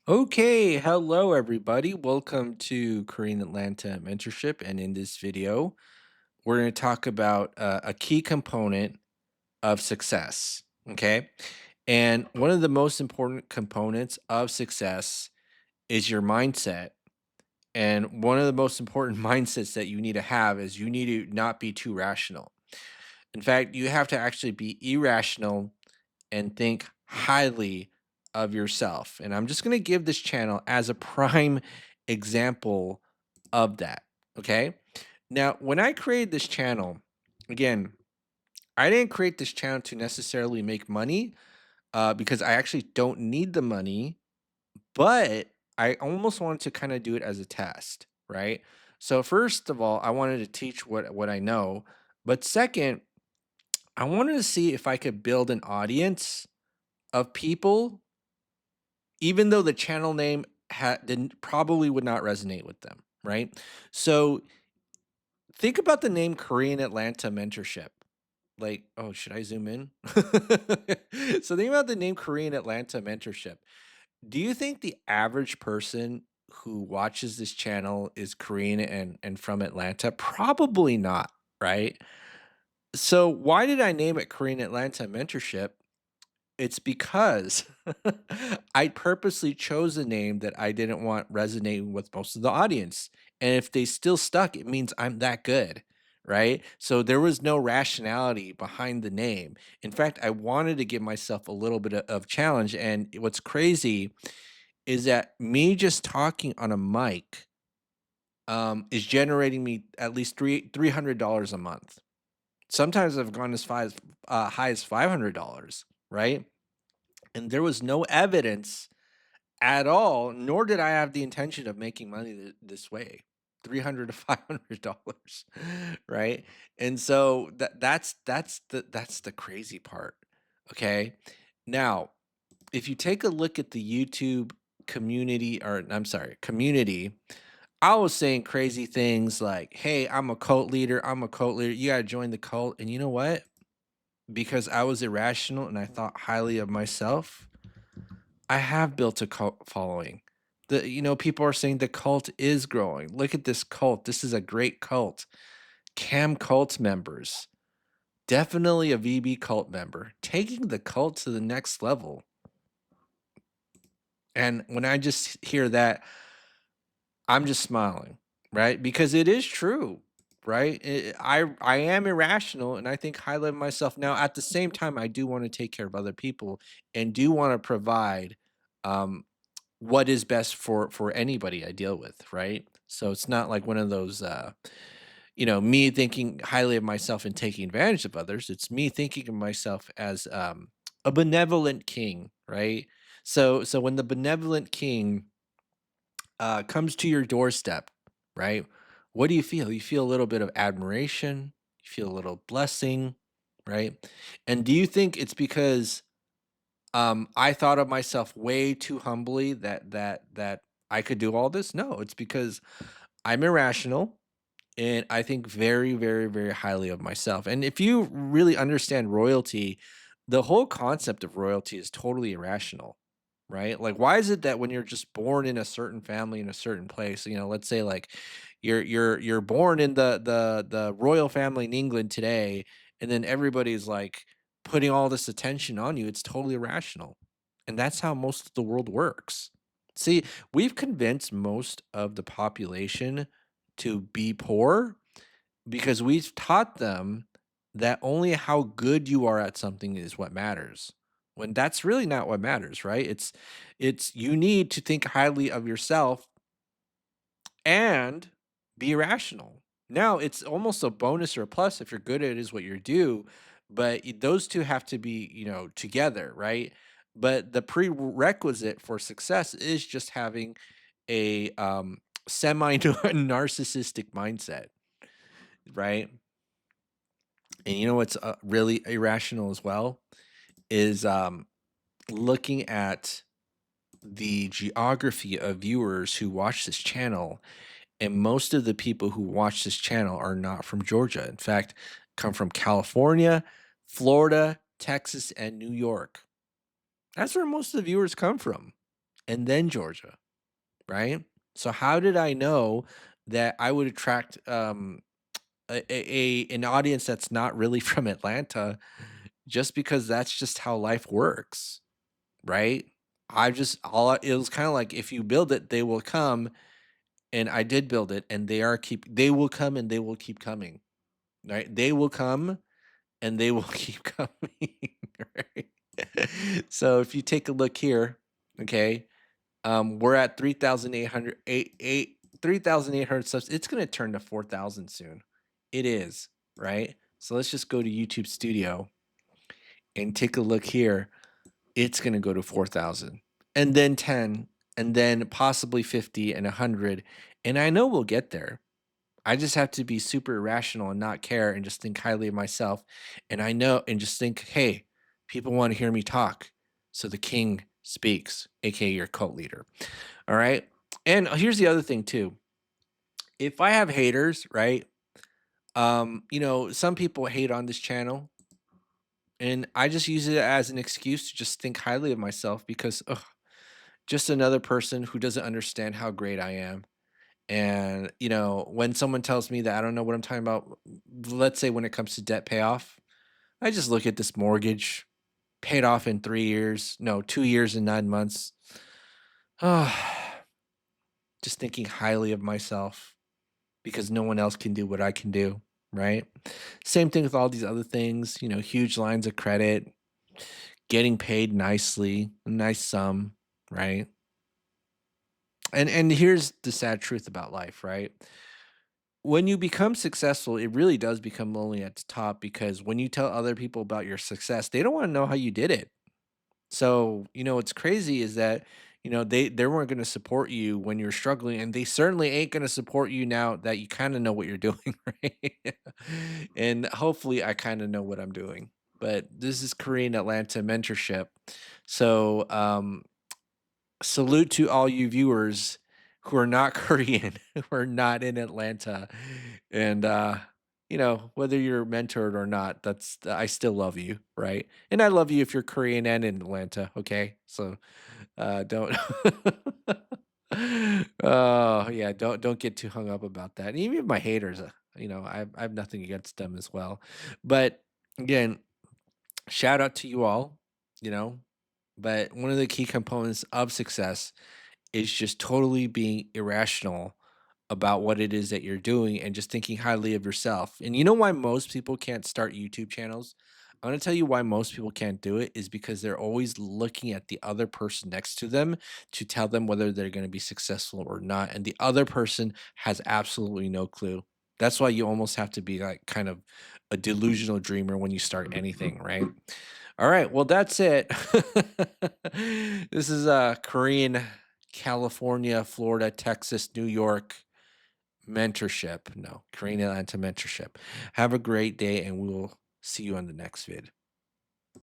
Okay, hello everybody. Welcome to Korean Atlanta Mentorship. And in this video, we're going to talk about a key component of success. Okay. And one of the most important components of success is your mindset. And one of the most important mindsets that you need to have is you need to not be too rational. In fact, you have to actually be irrational and think highly of yourself. And I'm just going to give this channel as a prime example of that. Okay. Now, when I created this channel, again, I didn't create this channel to necessarily make money because I actually don't need the money, but I almost wanted to kind of do it as a test. Right. So, first of all, I wanted to teach what I know. But second, I wanted to see if I could build an audience of people even though the channel name didn't probably would not resonate with them, right? So think about the name Korean Atlanta Mentorship. Like, oh, should I zoom in? So think about the name Korean Atlanta Mentorship. Do you think the average person who watches this channel is Korean and from Atlanta? Probably not, right? So why did I name it Korean Atlanta Mentorship? It's because I purposely chose a name that I didn't want resonating with most of the audience. And if they still stuck, it means I'm that good, right? So there was no rationality behind the name. In fact, I wanted to give myself a little bit of challenge. And what's crazy is that me just talking on a mic is generating me at least $300 a month. Sometimes I've gone as high as $500, right? And there was no evidence at all, nor did I have the intention of making money this way. 300 to $500, right? And so that's the crazy part. Okay? Now, if you take a look at the YouTube community, or I'm sorry, community, I was saying crazy things like, "Hey, I'm a cult leader. I'm a cult leader. You got to join the cult." And you know what? Because I was irrational and I thought highly of myself, I have built a cult following. People are saying the cult is growing. Look at this cult. This is a great cult. Cam cult members. Definitely a VB cult member. Taking the cult to the next level. And when I just hear that, I'm just smiling, right? Because it is true, right? I am irrational and I think highly of myself. Now, at the same time, I do want to take care of other people and do want to provide um, what is best for anybody I deal with, right? So it's not like one of those me thinking highly of myself and taking advantage of others. It's me thinking of myself as a benevolent king, right? So when the benevolent king comes to your doorstep, right? What do you feel? You feel a little bit of admiration, you feel a little blessing, right? And do you think it's because I thought of myself way too humbly that I could do all this? No, it's because I'm irrational and I think very, very, very highly of myself. And if you really understand royalty, the whole concept of royalty is totally irrational, right? Like, why is it that when you're just born in a certain family in a certain place, let's say like you're born in the royal family in England today, and then everybody's like putting all this attention on you, it's totally irrational. And that's how most of the world works. See, we've convinced most of the population to be poor because we've taught them that only how good you are at something is what matters. When that's really not what matters, right? It's you need to think highly of yourself and be rational. Now, it's almost a bonus or a plus if you're good at it is what you do, but those two have to be, together, right? But the prerequisite for success is just having a semi narcissistic mindset, right? And you know what's really irrational as well is looking at the geography of viewers who watch this channel. And most of the people who watch this channel are not from Georgia. In fact, come from California, Florida, Texas, and New York. That's where most of the viewers come from. and then Georgia, right? So how did I know that I would attract an audience that's not really from Atlanta just because that's just how life works, right? I just it was kind of like if you build it, they will come, and I did build it, and they will come and they will keep coming, right? They will come and they will keep coming, right? So if you take a look here, okay, we're at 3,800 subs. It's gonna turn to 4,000 soon. It is, right? So let's just go to YouTube Studio and take a look here. It's gonna go to 4,000, and then 10, and then possibly 50 and 100, and I know we'll get there. I just have to be super irrational and not care and just think highly of myself. And I know and just think, hey, people want to hear me talk. So the king speaks, aka your cult leader. All right. And here's the other thing too. If I have haters, right? Some people hate on this channel, and I just use it as an excuse to just think highly of myself because just another person who doesn't understand how great I am. And, when someone tells me that I don't know what I'm talking about, let's say when it comes to debt payoff, I just look at this mortgage paid off in 3 years, no, 2 years and 9 months. Oh, just thinking highly of myself because no one else can do what I can do, right? Same thing with all these other things, huge lines of credit, getting paid nicely, a nice sum, right? And here's the sad truth about life, right? When you become successful, it really does become lonely at the top because when you tell other people about your success, they don't want to know how you did it. So, what's crazy is that, they weren't going to support you when you're struggling, and they certainly ain't going to support you now that you kind of know what you're doing, right? And hopefully I kind of know what I'm doing. But this is Korean Atlanta mentorship. So, salute to all you viewers who are not Korean, who are not in Atlanta. And whether you're mentored or not, I still love you, right? And I love you if you're Korean and in Atlanta, okay? So don't oh yeah, don't get too hung up about that. And even my haters, I have nothing against them as well. But again, shout out to you all, you know. But one of the key components of success is just totally being irrational about what it is that you're doing and just thinking highly of yourself. And you know why most people can't start YouTube channels? I'm going to tell you why most people can't do it is because they're always looking at the other person next to them to tell them whether they're going to be successful or not. And the other person has absolutely no clue. That's why you almost have to be like kind of a delusional dreamer when you start anything, right? All right, well that's it. This is Korean, California, Florida, Texas, New York mentorship. No, Korean Atlanta mentorship. Have a great day, and we will see you on the next vid.